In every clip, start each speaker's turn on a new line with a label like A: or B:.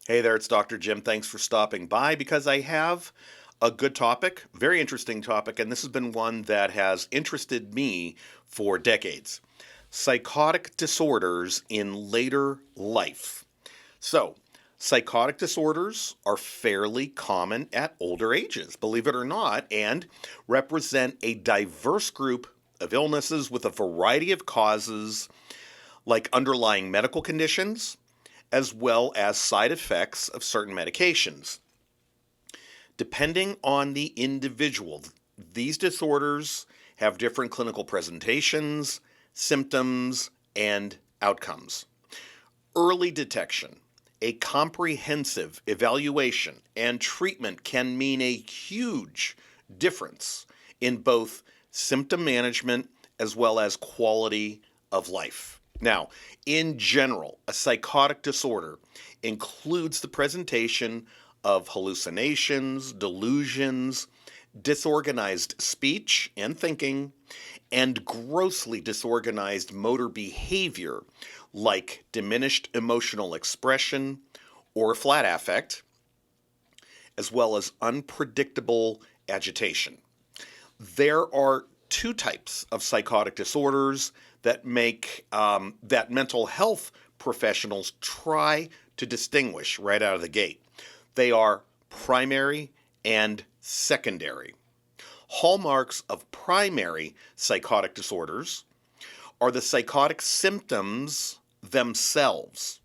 A: Hey there, it's Dr. Jim. Thanks for stopping by because I have a good topic, very interesting topic, and this has been one that has interested me for decades. Psychotic disorders in later life. So, psychotic disorders are fairly common at older ages, believe it or not, and represent a diverse group of illnesses with a variety of causes like underlying medical conditions, as well as side effects of certain medications. Depending on the individual, these disorders have different clinical presentations, symptoms, and outcomes. Early detection, a comprehensive evaluation, and treatment can mean a huge difference in both symptom management as well as quality of life. Now, in general, a psychotic disorder includes the presentation of hallucinations, delusions, disorganized speech and thinking, and grossly disorganized motor behavior like diminished emotional expression or flat affect, as well as unpredictable agitation. There are two types of psychotic disorders that make that mental health professionals try to distinguish right out of the gate. They are primary and secondary. Hallmarks of primary psychotic disorders are the psychotic symptoms themselves.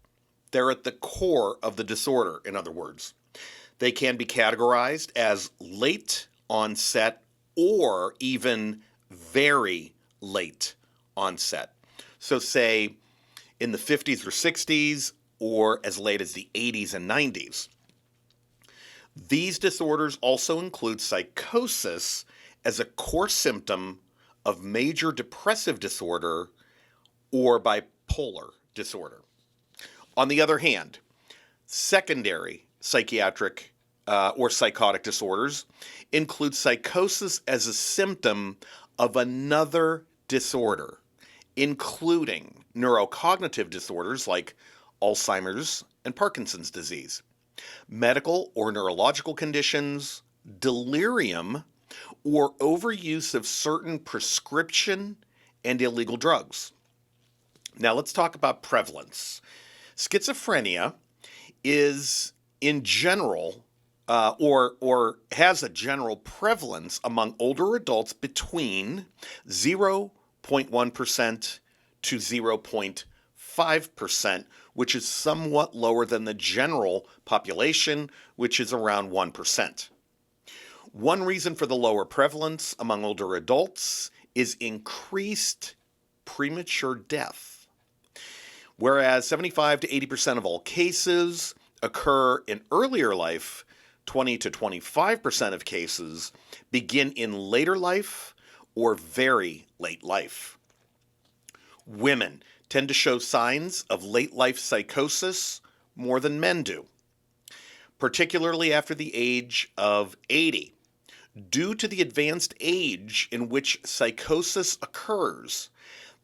A: They're at the core of the disorder, in other words. They can be categorized as late onset or even very late onset. So, say in the 50s or 60s, or as late as the 80s and 90s. These disorders also include psychosis as a core symptom of major depressive disorder or bipolar disorder. On the other hand, secondary psychiatric or psychotic disorders include psychosis as a symptom of another disorder, including neurocognitive disorders like Alzheimer's and Parkinson's disease, medical or neurological conditions, delirium, or overuse of certain prescription and illegal drugs. Now let's talk about prevalence. Schizophrenia is in general or has a general prevalence among older adults between 0.1% to 0.5%, which is somewhat lower than the general population, which is around 1%. One reason for the lower prevalence among older adults is increased premature death. Whereas 75 to 80% of all cases occur in earlier life, 20 to 25% of cases begin in later life or very late life. Women tend to show signs of late life psychosis more than men do, particularly after the age of 80. Due to the advanced age in which psychosis occurs,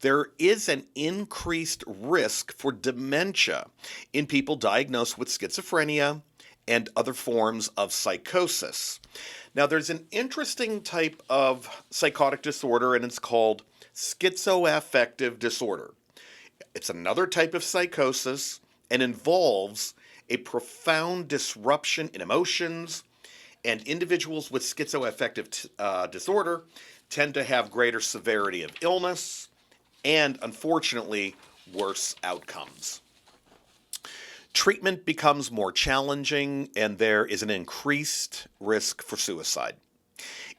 A: there is an increased risk for dementia in people diagnosed with schizophrenia and other forms of psychosis. Now, there's an interesting type of psychotic disorder, and it's called schizoaffective disorder. It's another type of psychosis and involves a profound disruption in emotions, and individuals with schizoaffective disorder tend to have greater severity of illness and, unfortunately, worse outcomes. Treatment becomes more challenging, and there is an increased risk for suicide.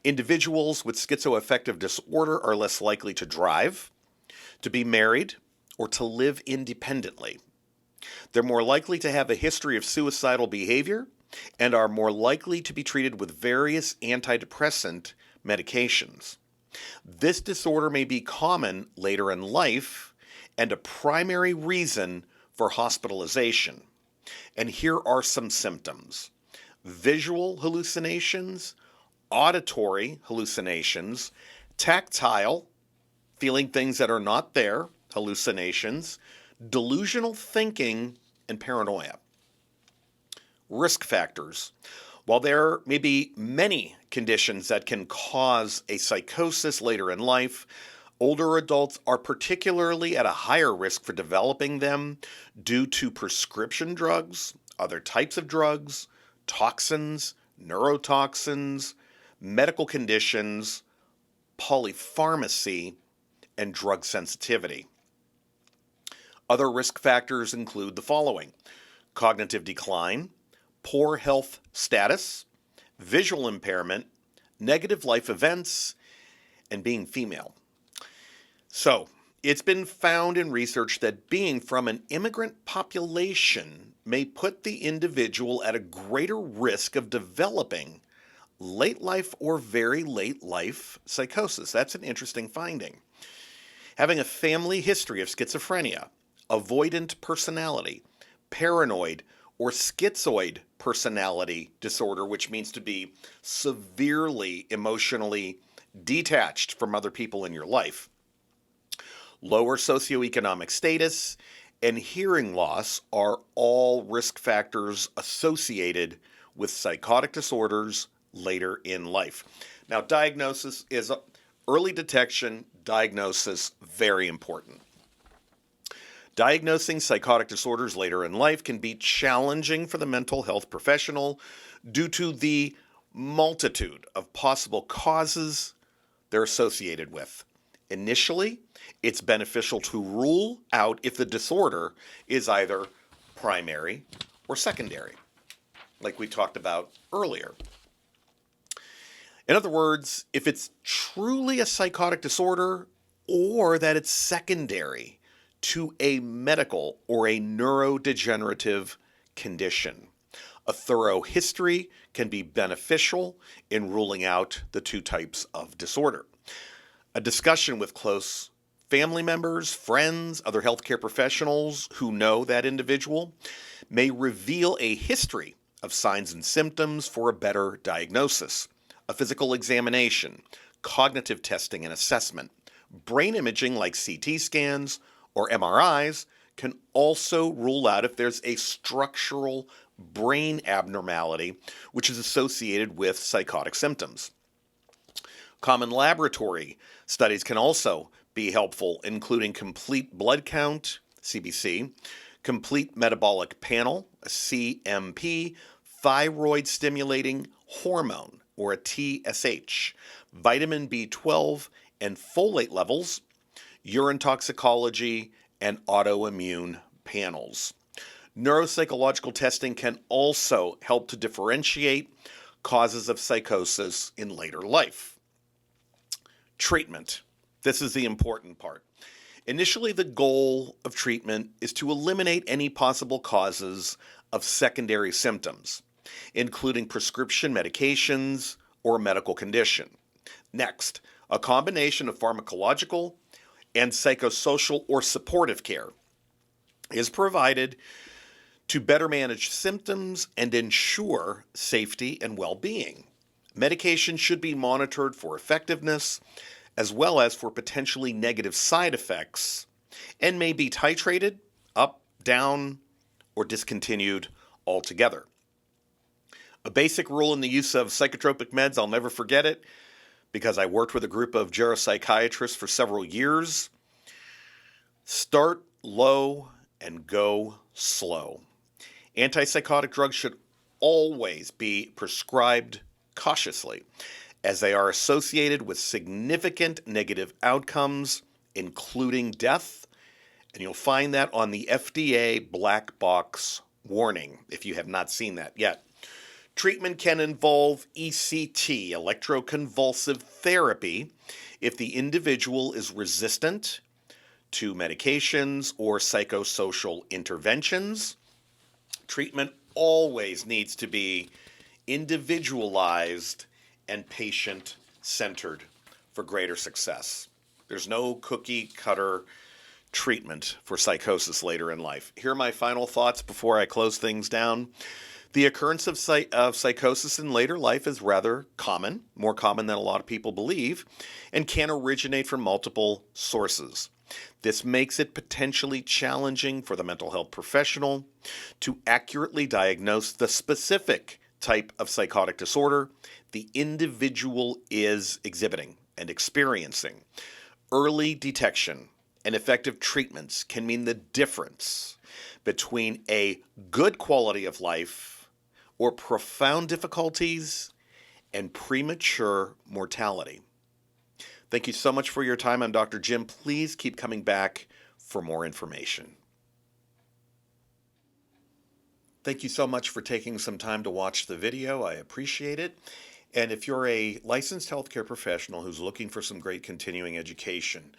A: Individuals with schizoaffective disorder are less likely to drive, to be married, or to live independently. They're more likely to have a history of suicidal behavior and are more likely to be treated with various antidepressant medications. This disorder may be common later in life and a primary reason for hospitalization. And here are some symptoms: visual hallucinations, auditory hallucinations, tactile, feeling things that are not there, hallucinations, delusional thinking, and paranoia. risk factors. While there may be many conditions that can cause a psychosis later in life, older adults are particularly at a higher risk for developing them due to prescription drugs, other types of drugs, toxins, neurotoxins, medical conditions, polypharmacy, and drug sensitivity. Other risk factors include the following: cognitive decline, poor health status, visual impairment, negative life events, and being female. So, it's been found in research that being from an immigrant population may put the individual at a greater risk of developing late life or very late life psychosis. That's an interesting finding. Having a family history of schizophrenia, avoidant personality, paranoid, or schizoid personality disorder, which means to be severely emotionally detached from other people in your life, lower socioeconomic status, and hearing loss are all risk factors associated with psychotic disorders later in life. Now, diagnosis is early detection, diagnosis, very important. Diagnosing psychotic disorders later in life can be challenging for the mental health professional due to the multitude of possible causes they're associated with. Initially, it's beneficial to rule out if the disorder is either primary or secondary, like we talked about earlier. In other words, if it's truly a psychotic disorder or that it's secondary to a medical or a neurodegenerative condition. A thorough history can be beneficial in ruling out the two types of disorder. A discussion with close family members, friends, other healthcare professionals who know that individual may reveal a history of signs and symptoms for a better diagnosis. A physical examination, cognitive testing and assessment, brain imaging like CT scans or MRIs can also rule out if there's a structural brain abnormality which is associated with psychotic symptoms. Common laboratory studies can also be helpful, including complete blood count, CBC, complete metabolic panel, a CMP, thyroid stimulating hormone, or a TSH, vitamin B12 and folate levels, urine toxicology, and autoimmune panels. Neuropsychological testing can also help to differentiate causes of psychosis in later life. Treatment. This is the important part. Initially, the goal of treatment is to eliminate any possible causes of secondary symptoms, including prescription medications or a medical condition. Next, a combination of pharmacological and psychosocial or supportive care is provided to better manage symptoms and ensure safety and well-being. Medication should be monitored for effectiveness as well as for potentially negative side effects and may be titrated up, down, or discontinued altogether. A basic rule in the use of psychotropic meds, I'll never forget it, because I worked with a group of geropsychiatrists for several years. Start low and go slow. Antipsychotic drugs should always be prescribed cautiously, as they are associated with significant negative outcomes, including death, and you'll find that on the FDA black box warning, if you have not seen that yet. Treatment can involve ECT, electroconvulsive therapy, if the individual is resistant to medications or psychosocial interventions. Treatment always needs to be individualized and patient-centered for greater success. There's no cookie-cutter treatment for psychosis later in life. Here are my final thoughts before I close things down. The occurrence of psychosis in later life is rather common, more common than a lot of people believe, and can originate from multiple sources. This makes it potentially challenging for the mental health professional to accurately diagnose the specific type of psychotic disorder the individual is exhibiting and experiencing. Early detection and effective treatments can mean the difference between a good quality of life or profound difficulties and premature mortality. Thank you so much for your time. I'm Dr. Jim. Please keep coming back for more information. Thank you so much for taking some time to watch the video. I appreciate it. And if you're a licensed healthcare professional who's looking for some great continuing education,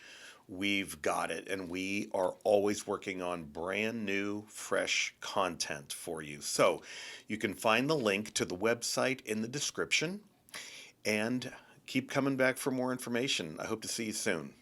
A: we've got it. And we are always working on brand new, fresh content for you. So you can find the link to the website in the description and keep coming back for more information. I hope to see you soon.